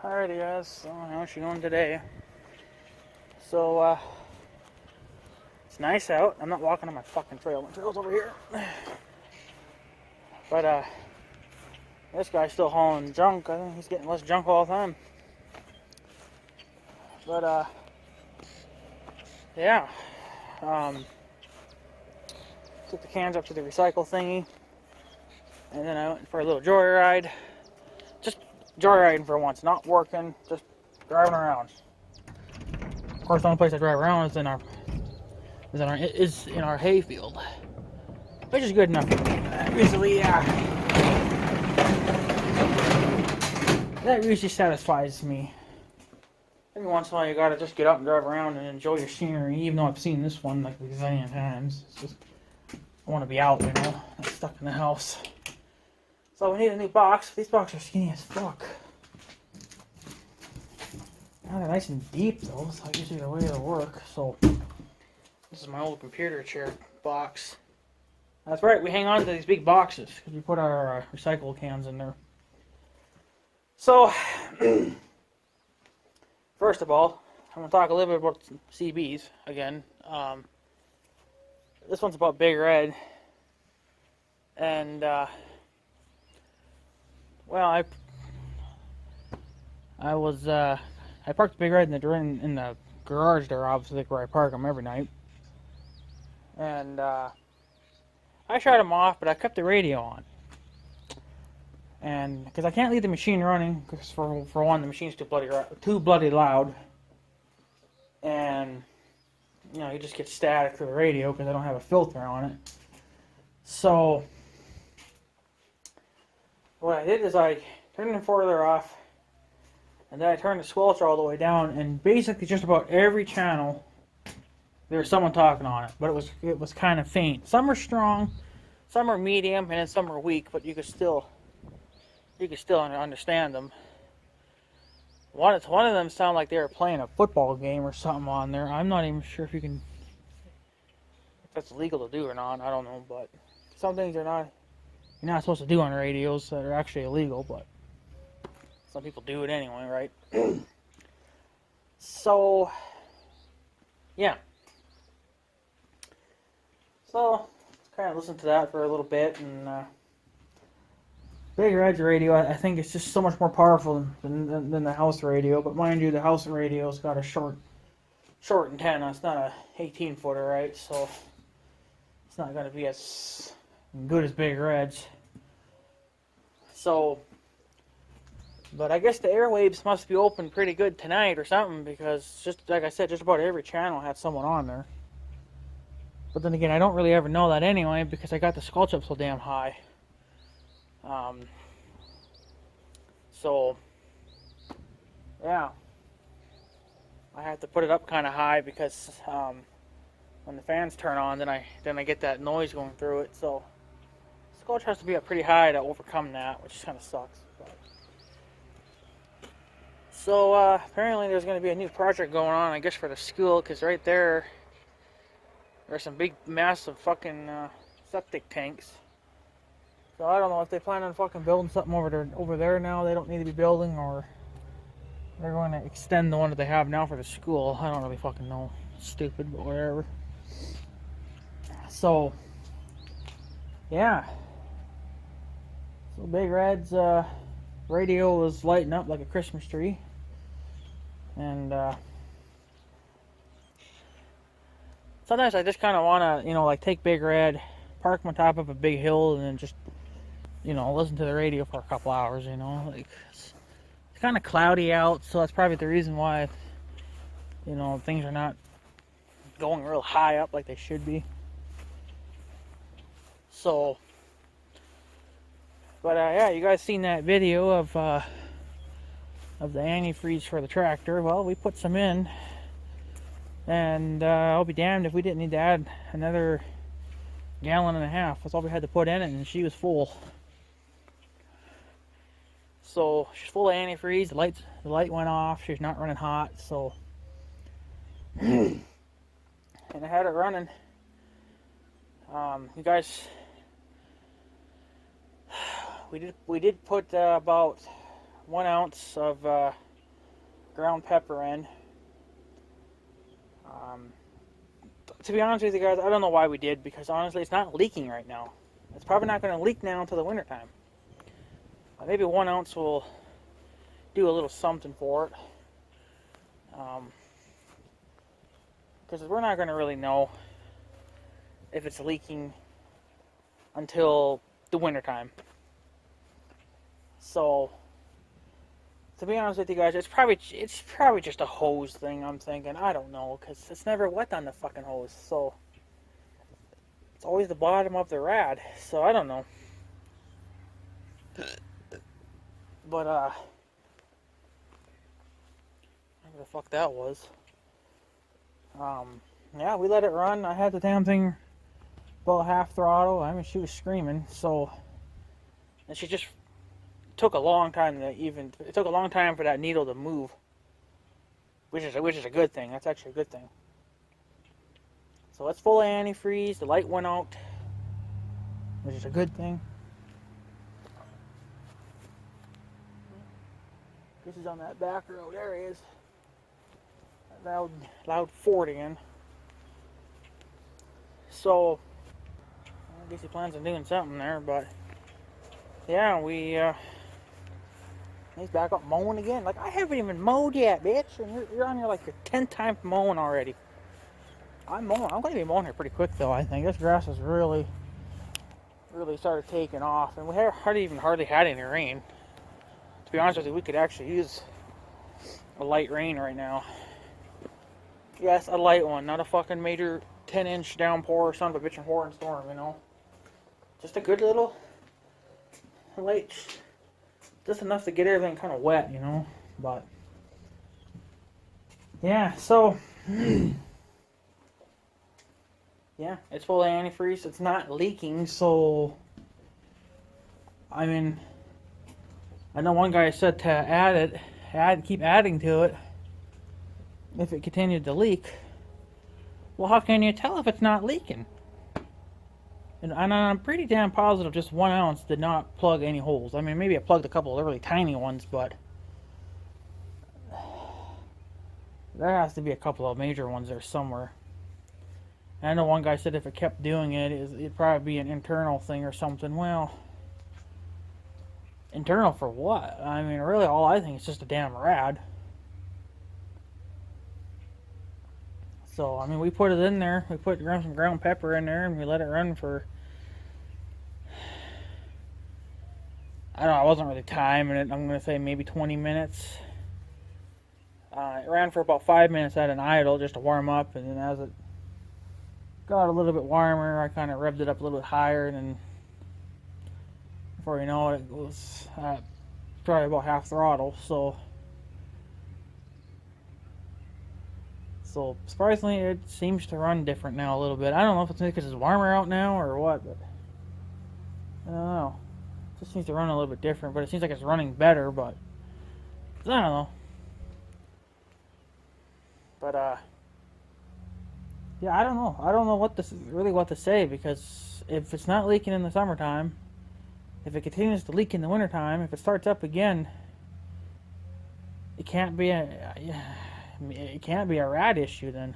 Alrighty guys, so how's she going today? So, it's nice out. I'm not walking on my fucking trail. My trail's over here. But, this guy's still hauling junk. I think he's getting less junk all the time. But, yeah. Took the cans up to the recycle thingy. And then I went for a little joyride. Just joyriding for once, not working, just driving around. Of course, the only place I drive around is in our hayfield, which is good enough for me. That usually satisfies me. Every once in a while, you gotta just get up and drive around and enjoy your scenery. Even though I've seen this one like a zillion times, it's just I want to be out, not stuck in the house. So we need a new box. These boxes are skinny as fuck. They're nice and deep though, so I guess the way it'll work. So this is my old computer chair box. That's right, we hang on to these big boxes because we put our recycle cans in there. So, first of all, I'm going to talk a little bit about CBs again. This one's about Big Red. And, well, I parked Big Red in the garage there, obviously, where I park them every night. And, I shut him off, but I kept the radio on. And, because I can't leave the machine running, because for one, the machine's too bloody loud. And, you just get static through the radio, because I don't have a filter on it. So, what I did is I turned the four-wheeler off, and then I turned the squelch all the way down, and basically just about every channel, there was someone talking on it, but it was kind of faint. Some are strong, some are medium, and then some are weak, but you could still understand them. One of them sounded like they were playing a football game or something on there. I'm not even sure if that's legal to do or not. I don't know, but some things you're not supposed to do on radios that are actually illegal, but some people do it anyway, right? So, yeah. So, kind of listen to that for a little bit, and Big Red's radio, I think it's just so much more powerful than the house radio. But mind you, the house radio's got a short antenna. It's not a 18-footer, right? So it's not going to be as good as Big Red's. So, but I guess the airwaves must be open pretty good tonight or something, because just like I said, just about every channel had someone on there. But then again, I don't really ever know that anyway, because I got the squelch up so damn high. So, yeah. I have to put it up kind of high because when the fans turn on, then I get that noise going through it. So, squelch has to be up pretty high to overcome that, which kind of sucks. But. So, apparently there's going to be a new project going on, I guess, for the school, because right there's some big, massive fucking septic tanks. So I don't know if they plan on fucking building something over there now. They don't need to be building, or they're going to extend the one that they have now for the school. I don't really fucking know. Stupid, but whatever. So, yeah. So Big Red's radio was lighting up like a Christmas tree, and sometimes I just kind of want to, like take Big Red, park him on top of a big hill, and then just, listen to the radio for a couple hours, like, it's kind of cloudy out, so that's probably the reason why, things are not going real high up like they should be. So, but yeah, you guys seen that video of the antifreeze for the tractor. Well, we put some in, and I'll be damned if we didn't need to add another gallon and a half. That's all we had to put in it, and she was full. So she's full of antifreeze. The light went off. She's not running hot. So, and I had it running. You guys, we did put about 1 ounce of ground pepper in. To be honest with you guys, I don't know why we did, because honestly, it's not leaking right now. It's probably not going to leak now until the wintertime. Maybe 1 ounce will do a little something for it. Because we're not going to really know if it's leaking until the wintertime. So, to be honest with you guys, it's probably just a hose thing, I'm thinking. I don't know, because it's never wet on the fucking hose. So, it's always the bottom of the rad. So, I don't know. But, whatever the fuck that was. Yeah, we let it run. I had the damn thing about half throttle. I mean, she was screaming, so... And she just took a long time it took a long time for that needle to move. Which is a good thing. That's actually a good thing. So it's full of antifreeze. The light went out, which is a good thing. This is on that back road. There he is. Loud Ford again. So, I guess he plans on doing something there, but yeah, he's back up mowing again. Like, I haven't even mowed yet, bitch, and you're on your, like, your 10th time mowing already. I'm mowing. I'm going to be mowing here pretty quick, though, I think. This grass has really started taking off, and we hardly had any rain. To be honest with you, we could actually use a light rain right now. Yes, a light one, not a fucking major 10-inch downpour or son of a bitch and horn storm, you know. Just a good little light, just enough to get everything kind of wet, you know. But yeah, so yeah, it's full of antifreeze. It's not leaking, so I mean, I know one guy said to keep adding to it if it continued to leak. Well, how can you tell if it's not leaking? And I'm pretty damn positive just 1 ounce did not plug any holes. I mean, maybe it plugged a couple of really tiny ones, but there has to be a couple of major ones there somewhere. And I know one guy said if it kept doing it, it'd probably be an internal thing or something. Well, internal for what? I mean, really, all I think is just a damn rad. So, I mean, we put it in there. We put some ground pepper in there, and we let it run for... I don't know, I wasn't really timing it. I'm going to say maybe 20 minutes. It ran for about 5 minutes at an idle just to warm up, and then as it got a little bit warmer, I kind of revved it up a little bit higher, and then before you know it, it was probably about half throttle. So surprisingly, it seems to run different now a little bit. I don't know if it's because it's warmer out now or what, but I don't know. It just seems to run a little bit different, but it seems like it's running better, but I don't know. But yeah, I don't know. I don't know what to say, because if it's not leaking in the summertime, if it continues to leak in the wintertime, if it starts up again, it can't be a rad issue then.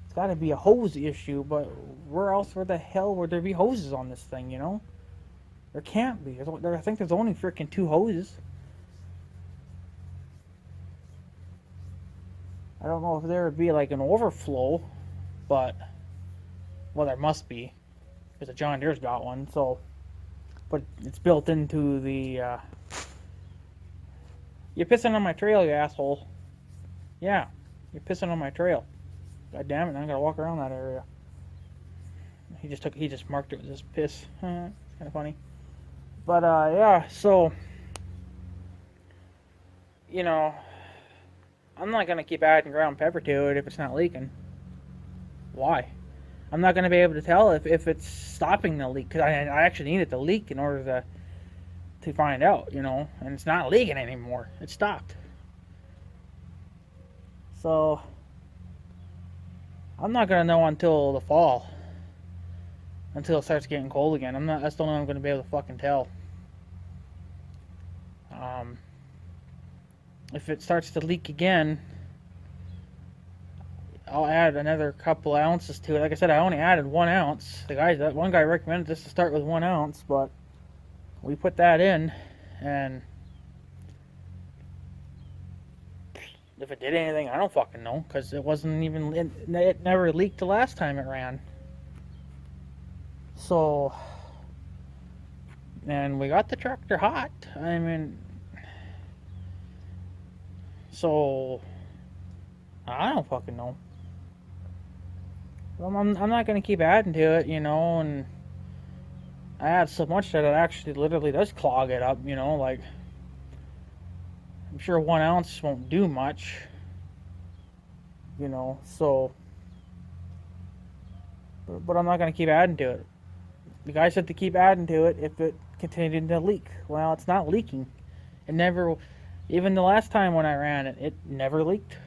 It's got to be a hose issue, but where the hell would there be hoses on this thing, you know? There can't be. I think there's only freaking 2 hoses. I don't know if there would be like an overflow, but, well, there must be, because the John Deere's got one, so, but it's built into the, you're pissing on my trail, you asshole. Yeah, you're pissing on my trail. God damn it, I gotta walk around that area. He just marked it with his piss. It's kind of funny. But, yeah, so, you know, I'm not gonna keep adding ground pepper to it if it's not leaking. Why? I'm not gonna be able to tell if it's stopping the leak, because I actually need it to leak in order to find out, you know, and it's not leaking anymore. It stopped. So, I'm not gonna know until the fall. Until it starts getting cold again. That's the only way I'm gonna be able to fucking tell. if it starts to leak again, I'll add another couple ounces to it. Like I said, I only added 1 ounce. That one guy recommended us to start with 1 ounce, but we put that in, and if it did anything, I don't fucking know, because it wasn't even, it never leaked the last time it ran. So, and we got the tractor hot. I mean, so I don't fucking know. I'm not gonna keep adding to it, and I add so much that it actually literally does clog it up, like, I'm sure 1 ounce won't do much, so, but I'm not gonna keep adding to it. The guy said to keep adding to it if it continued to leak. Well, it's not leaking. It never, even the last time when I ran it, it never leaked.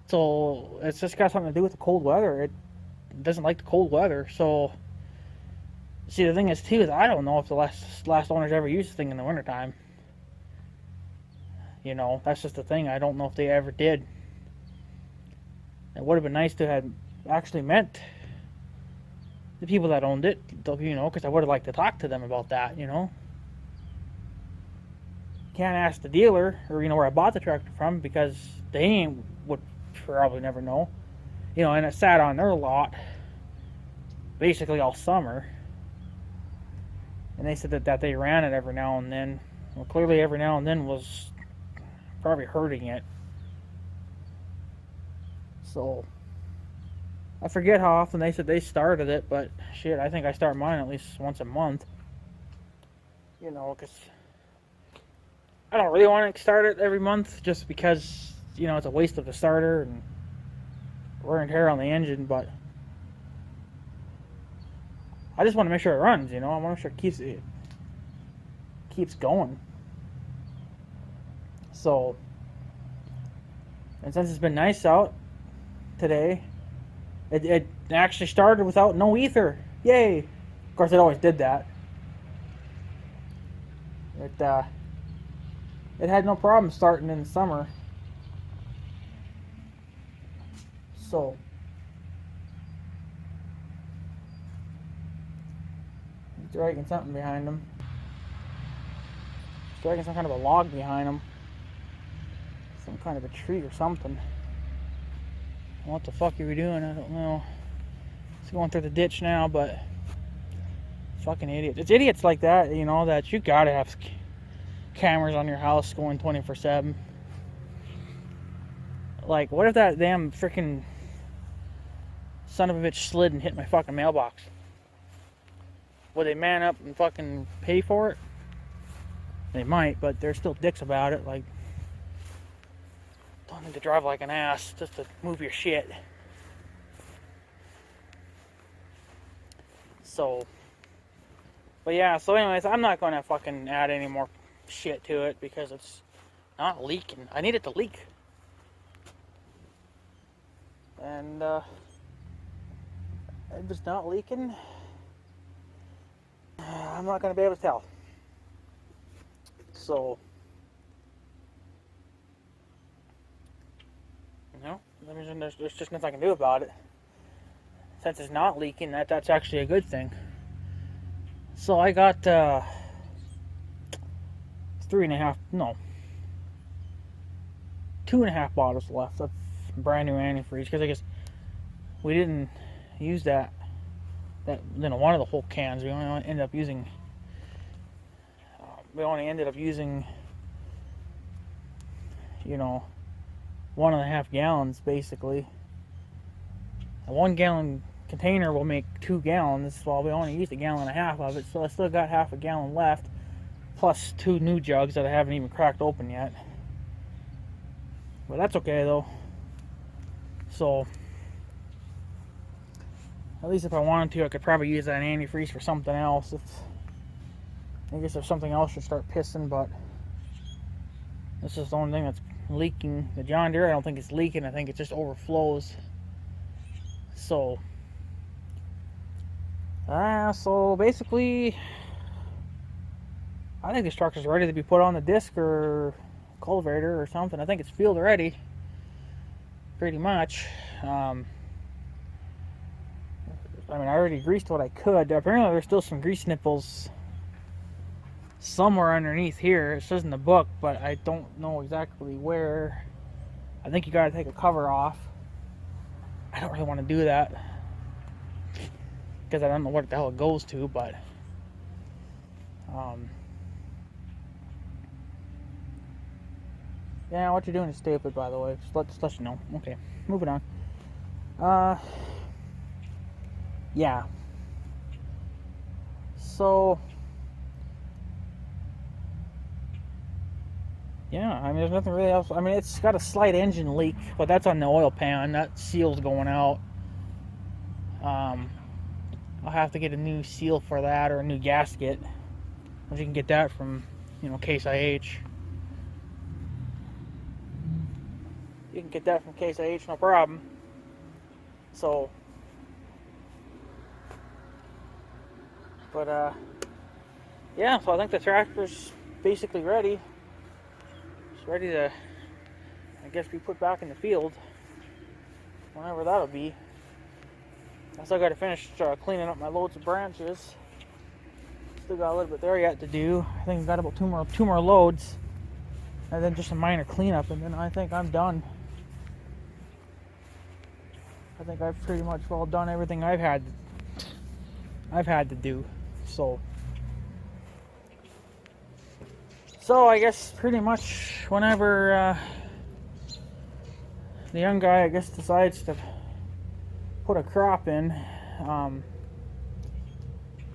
So it's just got something to do with the cold weather. It doesn't like the cold weather. So, see, the thing is too is I don't know if the last owners ever used this thing in the wintertime. That's just the thing. I don't know if they ever did. It would have been nice to have actually met the people that owned it, because I would have liked to talk to them about that, Can't ask the dealer, or, where I bought the tractor from, because they would probably never know. And it sat on their lot basically all summer. And they said that they ran it every now and then. Well, clearly every now and then was probably hurting it. So, I forget how often they said they started it, but shit, I think I start mine at least once a month. Because I don't really want to start it every month, just because, it's a waste of the starter and wear and tear on the engine, but I just want to make sure it runs, I want to make sure it keeps going. So, and since it's been nice out today, it actually started without no ether. Yay! Of course, it always did that. It had no problem starting in the summer. So, he's dragging something behind him. He's dragging some kind of a log behind him. Some kind of a tree or something. What the fuck are we doing? I don't know. It's going through the ditch now, but fucking idiot. It's idiots like that, that you gotta have cameras on your house going 24/7. Like, what if that damn freaking son of a bitch slid and hit my fucking mailbox? Would they man up and fucking pay for it? They might, but they're still dicks about it. Like, don't need to drive like an ass just to move your shit. So, but yeah, so anyways, I'm not gonna fucking add any more shit to it because it's not leaking. I need it to leak. And, if it's not leaking, I'm not gonna be able to tell. So, there's just nothing I can do about it. Since it's not leaking, that's actually a good thing. So I got 2.5 bottles left of brand new antifreeze, because I guess we didn't use that one of the whole cans. We only ended up using 1.5 gallons basically. A 1 gallon container will make 2 gallons. Well, we only used 1.5 gallons of it, so I still got half a gallon left, plus 2 new jugs that I haven't even cracked open yet. But that's okay though. So, at least if I wanted to, I could probably use that antifreeze for something else. I guess if something else should start pissing, but this is the only thing that's leaking. The John Deere, I don't think it's leaking. I think it just overflows. So, so basically, I think this tractor's ready to be put on the disc, or cultivator or something. I think it's field ready, pretty much. I mean, I already greased what I could. Apparently, there's still some grease nipples somewhere underneath here. It says in the book, but I don't know exactly where. I think you gotta take a cover off. I don't really want to do that because I don't know what the hell it goes to, but yeah, what you're doing is stupid, by the way. Just let you know. Okay, moving on. Yeah. So, yeah, I mean, there's nothing really else. I mean, it's got a slight engine leak, but that's on the oil pan. That seal's going out. I'll have to get a new seal for that or a new gasket. But you can get that from, Case IH. You can get that from Case IH, no problem. So, but yeah, so I think the tractor's basically ready. It's ready to, I guess, be put back in the field, whenever that'll be. I still got to finish cleaning up my loads of branches. Still got a little bit there yet to do. I think I've got about two more loads, and then just a minor cleanup, and then I think I'm done. I think I've pretty much well done everything I've had to do. So I guess pretty much whenever the young guy, I guess, decides to put a crop in, I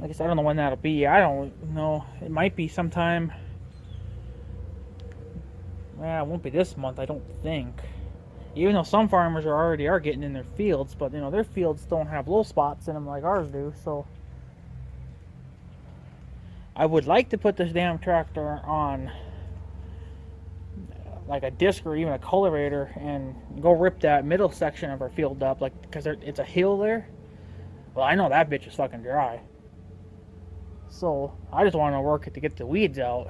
guess I don't know when that'll be. I don't know. It might be sometime. Well, it won't be this month, I don't think. Even though some farmers are getting in their fields, but their fields don't have low spots in them like ours do. So I would like to put this damn tractor on like a disc or even a cultivator and go rip that middle section of our field up, like, because it's a hill there. Well, I know that bitch is fucking dry. So I just want to work it to get the weeds out.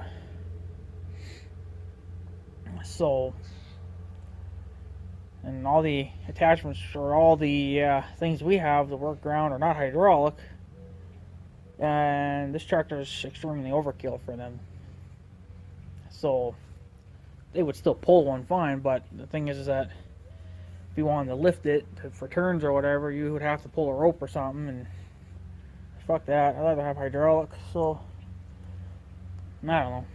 So, and all the attachments or all the things we have to work ground are not hydraulic, and this tractor is extremely overkill for them. So they would still pull one fine, but the thing is that if you wanted to lift it for turns or whatever, you would have to pull a rope or something, and fuck that. I'd rather have hydraulic. So I don't know.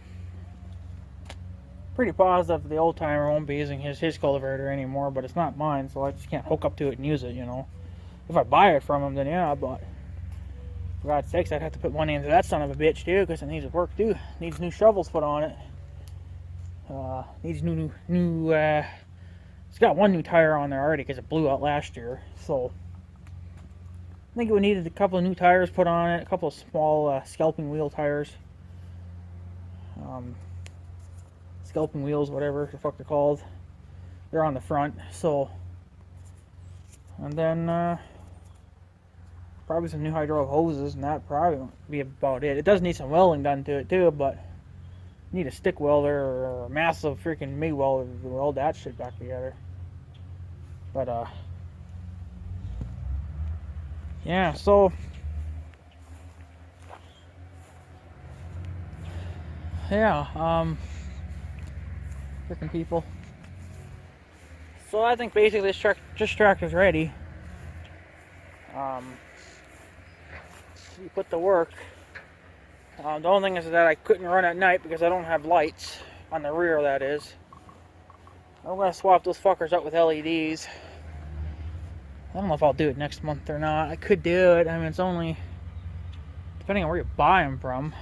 Pretty positive the old timer won't be using his cultivator anymore, but it's not mine, so I just can't hook up to it and use it. If I buy it from him, then yeah, but for God's sakes, I'd have to put money into that son of a bitch too, because it needs work too. It needs new shovels put on it. Needs new it's got one new tire on there already because it blew out last year. So I think we needed a couple of new tires put on it, a couple of small scalping wheel tires. Scalping wheels, whatever the fuck they're called. They're on the front. So, and then probably some new hydraulic hoses, and that probably won't be about it. It does need some welding done to it too, but you need a stick welder or a massive freaking MIG welder to weld that shit back together. But yeah, so yeah, freaking people. So I think basically this tractor's ready. You put the work. The only thing is that I couldn't run at night because I don't have lights on the rear, that is. I'm going to swap those fuckers up with LEDs. I don't know if I'll do it next month or not. I could do it. I mean, it's only, depending on where you buy them from,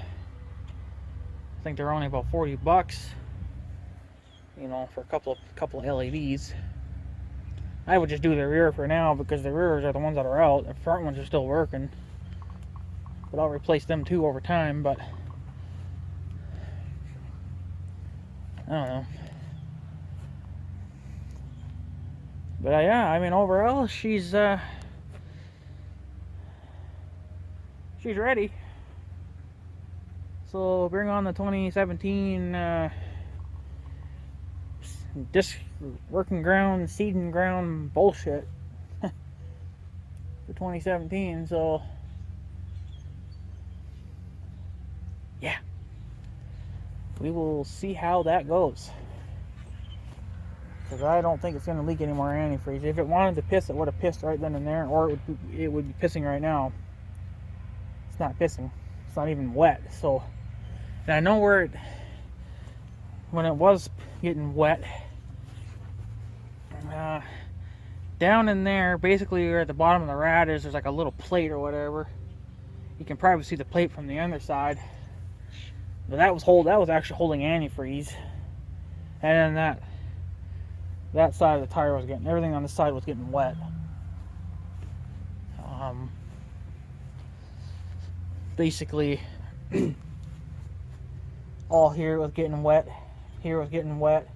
I think they're only about $40, for a couple of LEDs. I would just do the rear for now because the rears are the ones that are out. The front ones are still working. But I'll replace them too over time, but I don't know. But yeah, I mean, overall, she's ready. So bring on the 2017 disc working ground, seeding ground bullshit for 2017. So yeah, we will see how that goes. Because I don't think it's going to leak any more antifreeze. If it wanted to piss, it would have pissed right then and there, or it would be pissing right now. It's not pissing. It's not even wet. So, and I know where when it was getting wet, down in there, basically where at the bottom of the rad is, there's like a little plate or whatever. You can probably see the plate from the other side. But that was actually holding antifreeze. And then that side of the tire was everything on this side was getting wet. Basically, all here was getting wet. Here was getting wet.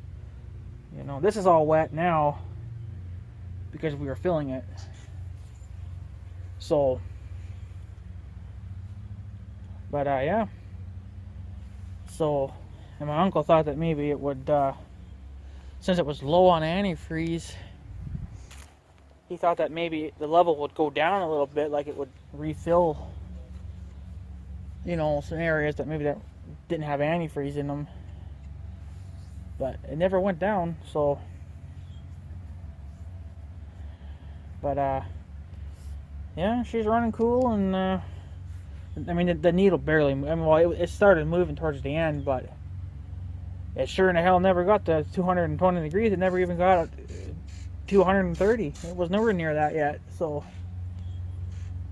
You know, this is all wet now because we were filling it. So, but yeah. So, and my uncle thought that maybe it would, since it was low on antifreeze, he thought that maybe the level would go down a little bit, like it would refill, you know, some areas that maybe that didn't have antifreeze in them. But it never went down, so. But yeah, she's running cool, and I mean the needle barely. I mean, well, it started moving towards the end, but it sure in the hell never got to 220 degrees. It never even got 230. It was nowhere near that yet. So,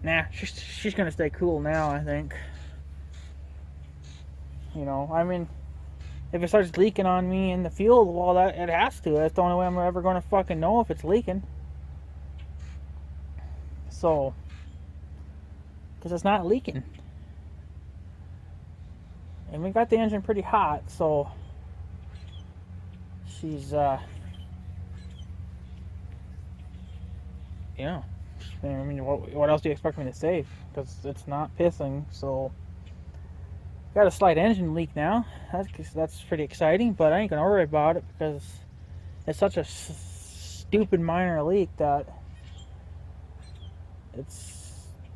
nah, she's gonna stay cool now, I think. You know, I mean, if it starts leaking on me in the field, well, it has to. That's the only way I'm ever gonna fucking know if it's leaking. So, because it's not leaking, and we got the engine pretty hot, so she's yeah. I mean, what else do you expect me to say? Because it's not pissing. So, got a slight engine leak now. That's pretty exciting, but I ain't gonna worry about it because it's such a stupid minor leak that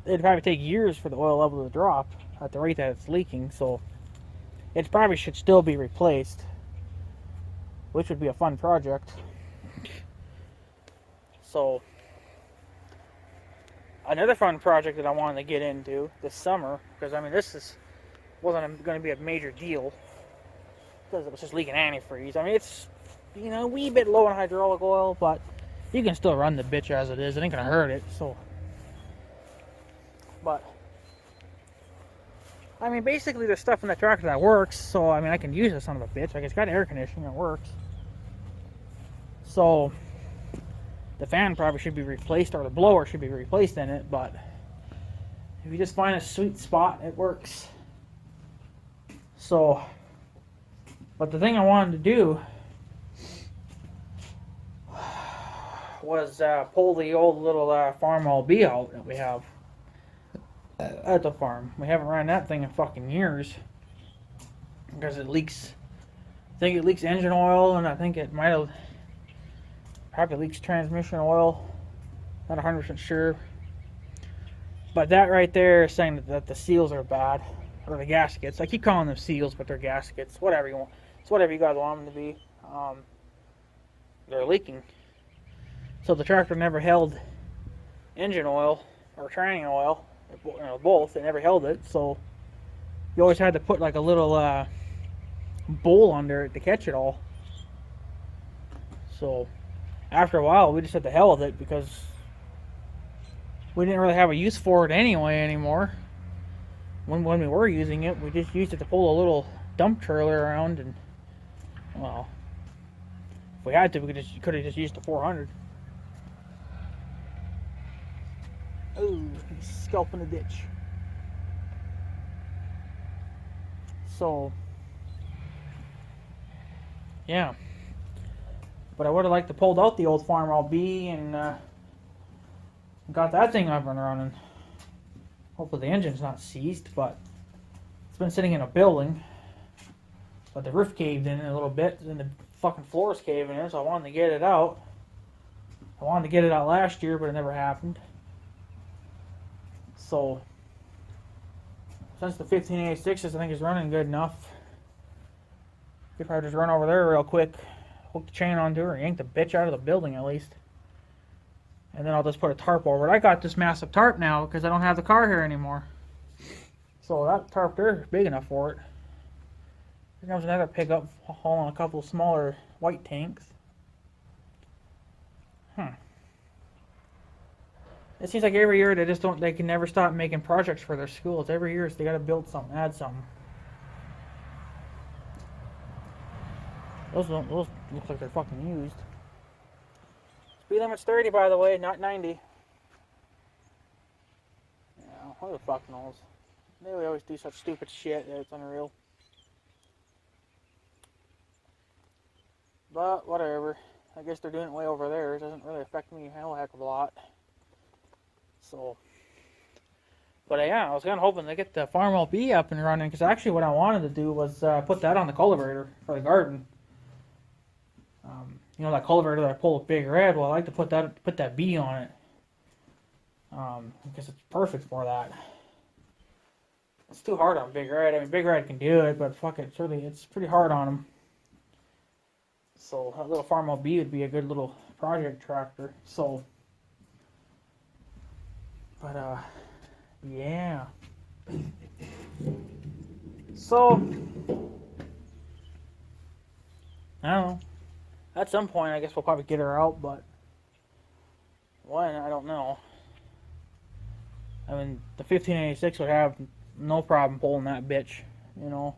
it'd probably take years for the oil level to drop at the rate that it's leaking. So, it probably should still be replaced, which would be a fun project. So, another fun project that I wanted to get into this summer, because I mean wasn't going to be a major deal because it was just leaking antifreeze. I mean, it's, you know, a wee bit low in hydraulic oil, but you can still run the bitch as it is. It ain't going to hurt it. So, but I mean, basically there's stuff in the tractor that works, so I mean I can use this son of a bitch. Like, it's got air conditioning, it works. So the fan probably should be replaced, or the blower should be replaced in it, but if you just find a sweet spot, it works. So, but the thing I wanted to do was pull the old little Farmall B out that we have at the farm. We haven't ran that thing in fucking years because it leaks. I think it leaks engine oil, and I think it might have probably leaks transmission oil. Not 100% sure, but that right there is saying that the seals are bad, or the gaskets. I keep calling them seals, but they're gaskets. Whatever you want. It's whatever you guys want them to be. They're leaking. So the tractor never held engine oil or tranny oil, or both. It never held it, so you always had to put like a little bowl under it to catch it all. So after a while, we just had to hell with it because we didn't really have a use for it anyway anymore. When we were using it, we just used it to pull a little dump trailer around, and well, if we had to, we could have just used the 400. Oh, he's scalping a ditch. So, yeah. But I would have liked to pulled out the old Farmall B and got that thing up and running. Hopefully the engine's not seized, but it's been sitting in a building. but the roof caved in a little bit, and the fucking floor's caving in, so I wanted to get it out. I wanted to get it out last year, but it never happened. So, since the 1586s, I think is running good enough. Could probably just run over there real quick, hook the chain onto her, and yank the bitch out of the building at least. And then I'll just put a tarp over it. I got this massive tarp now because I don't have the car here anymore. So that tarp there is big enough for it. Here comes another pickup hauling a couple smaller white tanks. It seems like every year they can never stop making projects for their schools. Every year they gotta build something, add something. Those look like they're fucking used. Speed limit's 30, by the way, not 90. Yeah, who the fuck knows? They always do such stupid shit that it's unreal. But whatever. I guess they're doing it way over there. It doesn't really affect me a hell heck of a lot. So, but yeah, I was kind of hoping to get the Farmwell B up and running, because actually what I wanted to do was put that on the cultivator for the garden. You know, that cultivator that I pull with Big Red. Well, I like to put that B on it, because it's perfect for that. It's too hard on Big Red. I mean, Big Red can do it, but fuck it, it's pretty hard on him. So that little Farmwell B would be a good little project tractor. So, but yeah. So I don't know. At some point, I guess we'll probably get her out, but when, I don't know. I mean, the 1586 would have no problem pulling that bitch, you know.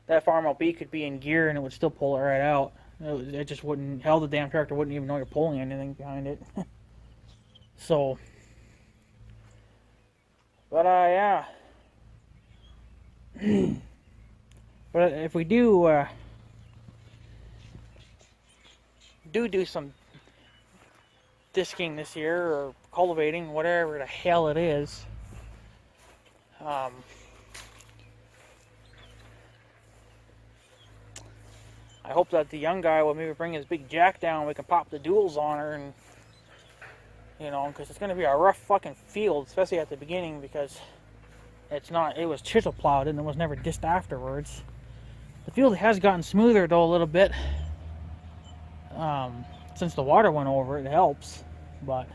That Farmwell B could be in gear and it would still pull it right out. It just wouldn't, hell, the damn tractor wouldn't even know you're pulling anything behind it. So, but yeah. But if we do some disking this year, or cultivating, whatever the hell it is, I hope that the young guy will maybe bring his big jack down, we can pop the duals on her, and you know, because it's going to be a rough fucking field, especially at the beginning, because it was chisel plowed and it was never disced afterwards. The field has gotten smoother though a little bit. Since the water went over, it helps, but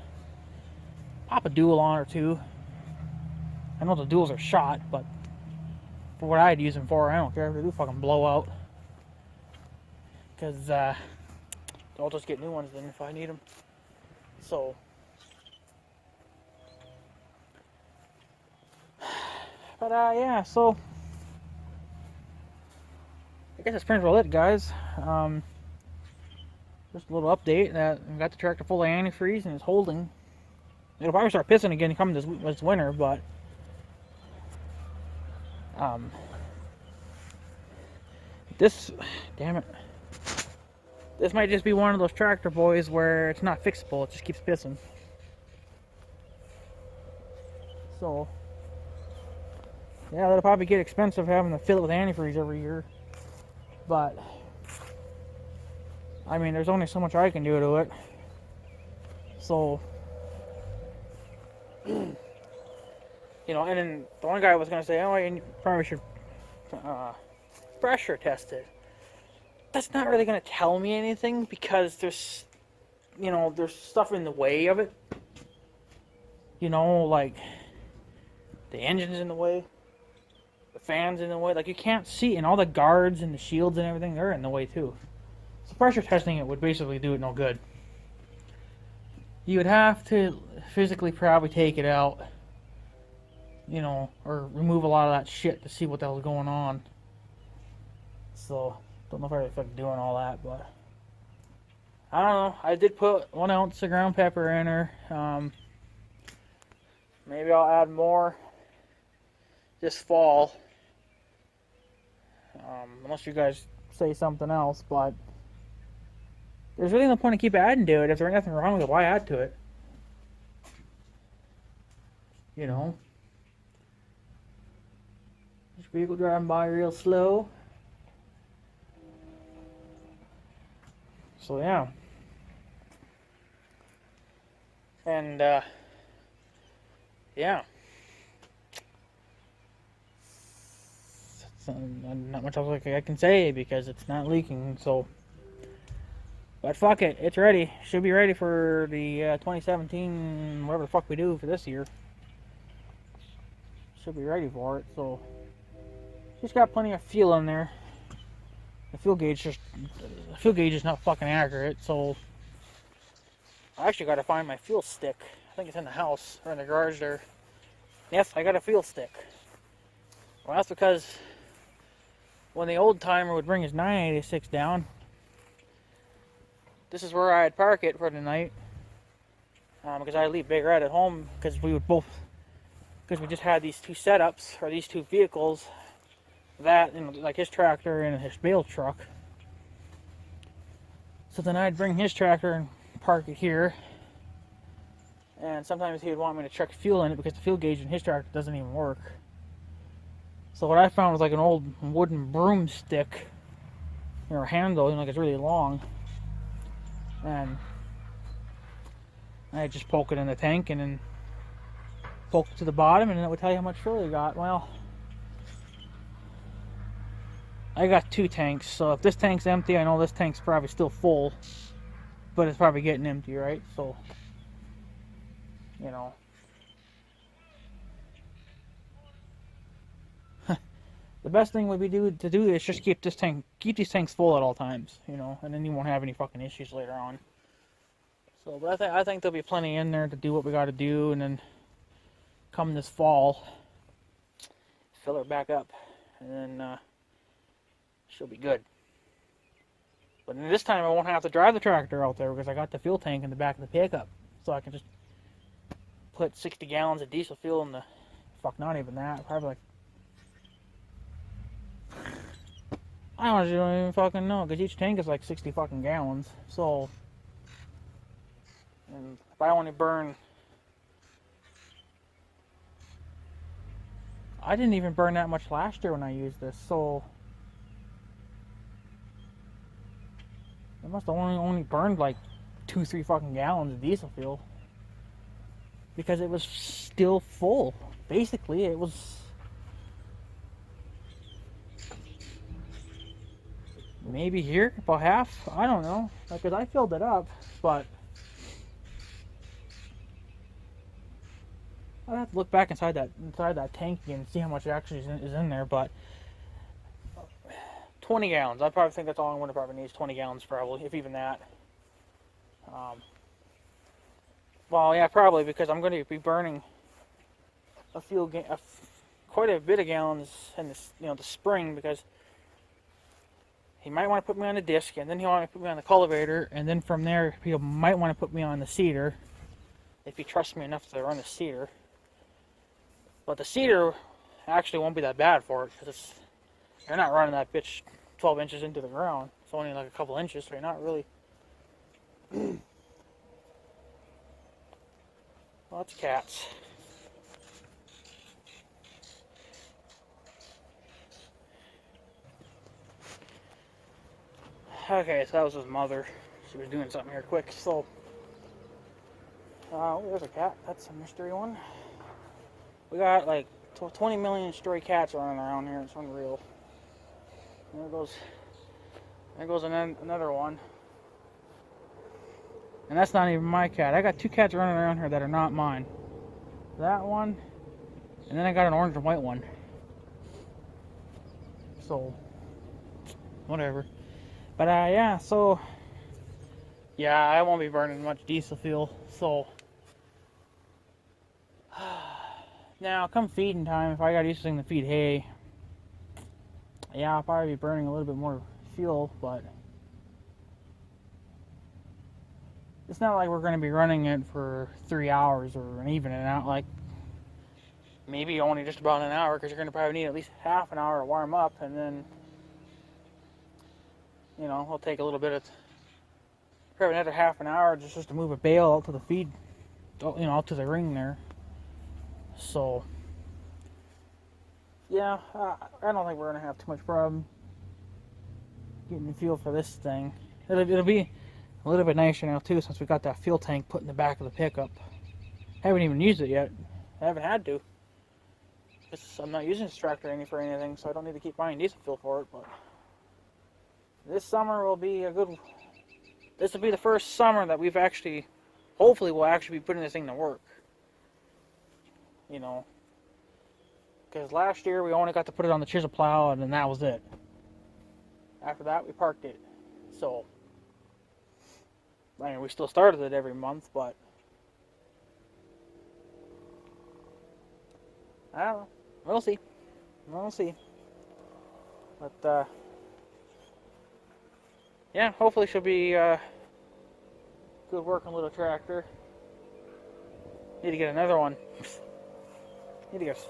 pop a dual on or two. I know the duals are shot, but for what I'd use them for, I don't care if they do fucking blow out, because I'll just get new ones then if I need them. So, but yeah, so I guess that's pretty well it, guys. Just a little update that I got the tractor full of antifreeze and it's holding. It'll probably start pissing again coming this winter, but damn it, this might just be one of those tractor boys where it's not fixable, it just keeps pissing. So yeah, that'll probably get expensive having to fill it with antifreeze every year, but I mean, there's only so much I can do to it. So, you know, and then the one guy was going to say, oh, you probably should pressure test it. That's not really going to tell me anything, because there's stuff in the way of it. You know, like the engine's in the way, the fan's in the way. Like, you can't see, and all the guards and the shields and everything, they're in the way too. So pressure testing it would basically do it no good. You would have to physically probably take it out, you know, or remove a lot of that shit to see what the hell's going on. So, don't know if I really feel like doing all that, but I don't know. I did put 1 ounce of ground pepper in her. Maybe I'll add more this fall, unless you guys say something else, but there's really no point to keep adding to it. If there's nothing wrong with it, why add to it? You know? This vehicle driving by real slow. So yeah. And yeah. So, not much else I can say because it's not leaking. So, but fuck it, it's ready. Should be ready for the 2017 whatever the fuck we do for this year. Should be ready for it. So, just got plenty of fuel in there. The fuel gauge is not fucking accurate. So, I actually got to find my fuel stick. I think it's in the house or in the garage there. Yes, I got a fuel stick. Well, that's because when the old timer would bring his 986 down, this is where I'd park it for the night. Because I'd leave Big Red at home because we just had these two setups, or these two vehicles, that, and like his tractor and his bale truck. So then I'd bring his tractor and park it here. And sometimes he would want me to check fuel in it because the fuel gauge in his tractor doesn't even work. So what I found was like an old wooden broomstick, or handle, like it's really long. And I just poke it in the tank and then poke it to the bottom, and then it would tell you how much fuel you got. Well, I got two tanks, so if this tank's empty, I know this tank's probably still full, but it's probably getting empty, right? So, you know. The best thing would be to do is just keep these tanks full at all times, and then you won't have any fucking issues later on. So, but I think there'll be plenty in there to do what we got to do, and then come this fall, fill her back up, and then she'll be good. But this time I won't have to drive the tractor out there because I got the fuel tank in the back of the pickup, so I can just put 60 gallons of diesel fuel in the. Fuck, not even that. Probably like. I don't even fucking know, because each tank is like 60 fucking gallons. So, and if I only burn, I didn't even burn that much last year when I used this. So, I must have only burned like 2-3 fucking gallons of diesel fuel, because it was still full. Basically, it was. Maybe here, about half. I don't know, because I filled it up, but I'd have to look back inside that tank again and see how much actually is in there. But 20 gallons. I probably think that's all I'm going to probably need is 20 gallons, probably, if even that. Well, yeah, probably, because I'm going to be burning quite a bit of gallons in this, the spring, because he might want to put me on the disc, and then he'll want to put me on the cultivator, and then from there he might want to put me on the seeder, if he trusts me enough to run the seeder. But the seeder actually won't be that bad for it, because you're not running that bitch 12 inches into the ground. It's only like a couple inches, so you're not really. Lots of cats. Okay, so that was his mother. She was doing something here quick. So, there's a cat. That's a mystery one. We got like 20 million stray cats running around here. It's unreal. There goes another one. And that's not even my cat. I got two cats running around here that are not mine. That one, and then I got an orange and white one. So, whatever. But yeah, so yeah, I won't be burning much diesel fuel. So now, come feeding time, if I got using to feed hay, yeah, I'll probably be burning a little bit more fuel, but it's not like we're going to be running it for 3 hours or even an hour, like maybe only just about an hour, because you're going to probably need at least half an hour to warm up, and then we'll take a little bit of, probably another half an hour just to move a bale out to the feed, out to the ring there. So, yeah, I don't think we're going to have too much problem getting the fuel for this thing. It'll be, a little bit nicer now too, since we got that fuel tank put in the back of the pickup. Haven't even used it yet. I haven't had to. I'm not using this tractor for anything, so I don't need to keep buying diesel fuel for it. But this summer will be a good. This will be the first summer that we've actually, hopefully, we'll actually be putting this thing to work. You know, because last year we only got to put it on the chisel plow, and then that was it. After that, we parked it. So, I mean, we still started it every month, but I don't know. We'll see. We'll see. But, yeah, hopefully she'll be good working little tractor. Need to get another one. Need to get.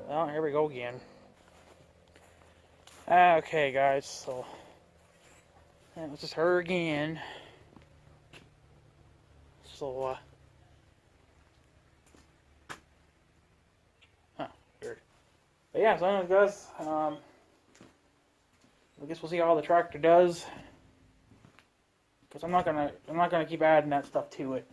Oh, here we go again. Okay, guys, so it was just her again. So, weird. But yeah, so anyways, guys, I guess we'll see how the tractor does. Because I'm not gonna keep adding that stuff to it.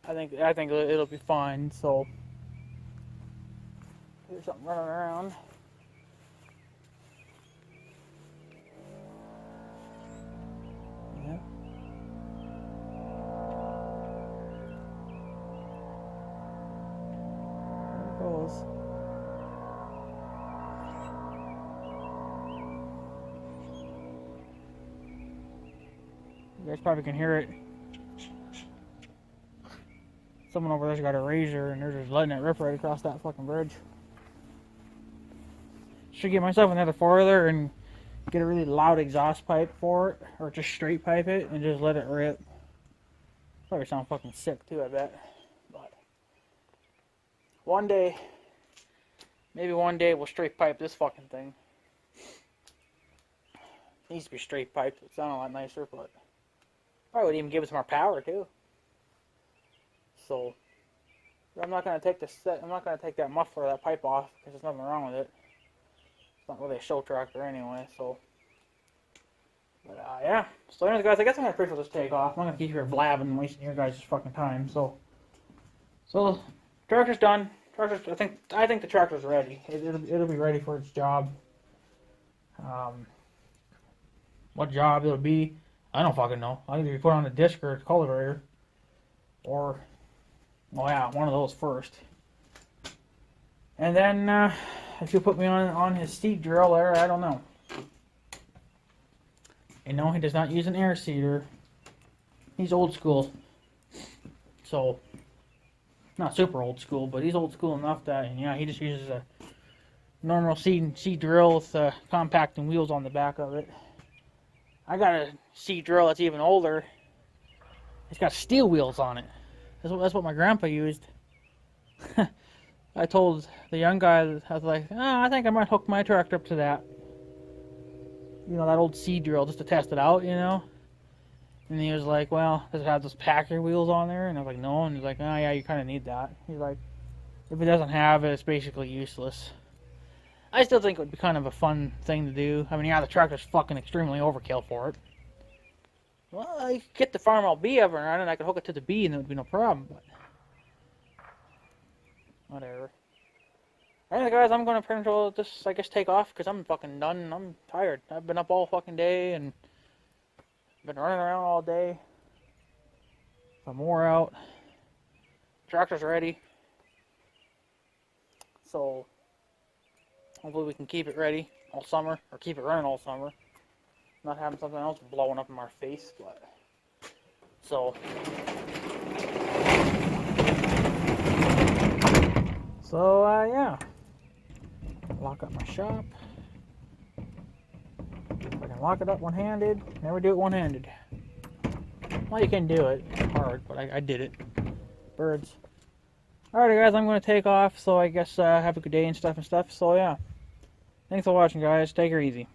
I think it'll be fine. So there's something running around. Yeah. There it goes. You guys probably can hear it. Someone over there's got a razor and they're just letting it rip right across that fucking bridge. Should get myself another four-wheeler and get a really loud exhaust pipe for it, or just straight pipe it and just let it rip. Probably sound fucking sick too, I bet. But one day, maybe one day we'll straight pipe this fucking thing. It needs to be straight piped. It sound a lot nicer, but probably would even give us more power too. So I'm not gonna take I'm not gonna take that muffler, that pipe off, because there's nothing wrong with it. It's not really a show tractor anyway, so. But yeah. So anyways, guys, I guess I'm gonna pretty much just take off. I'm not gonna keep here blabbing and wasting your guys' fucking time. So tractor's done. I think the tractor's ready. It'll be ready for its job. What job it'll be, I don't fucking know. I'll either be put on a disc or a cultivator, or, oh yeah, one of those first. And then if you put me on his seed drill there, I don't know. And no, he does not use an air seeder. He's old school. So, not super old school, but he's old school enough that, and yeah, he just uses a normal seed drill with compacting wheels on the back of it. I got a seed drill that's even older. It's got steel wheels on it. That's what my grandpa used. I told the young guy, I was like, I think I might hook my tractor up to that. You know, that old seed drill, just to test it out, you know? And he was like, well, does it have those Packer wheels on there? And I was like, no. And he's like, oh yeah, you kind of need that. He's like, if it doesn't have it, it's basically useless. I still think it would be kind of a fun thing to do. I mean, yeah, the tractor's fucking extremely overkill for it. Well, I could get the farm all B ever and I could hook it to the B and it would be no problem, but whatever. Anyway, guys, I'm going to pretty much just, I guess, take off because I'm fucking done. I'm tired. I've been up all fucking day and been running around all day. I'm wore out. Tractor's ready. So, hopefully we can keep it ready all summer, or keep it running all summer. Not having something else blowing up in our face, but so yeah. Lock up my shop. If I can lock it up one-handed, never do it one-handed. Well, you can do it. It's hard, but I did it. Birds. Alrighty, guys, I'm going to take off, so I guess have a good day and stuff. So yeah. Thanks for watching, guys. Take her easy.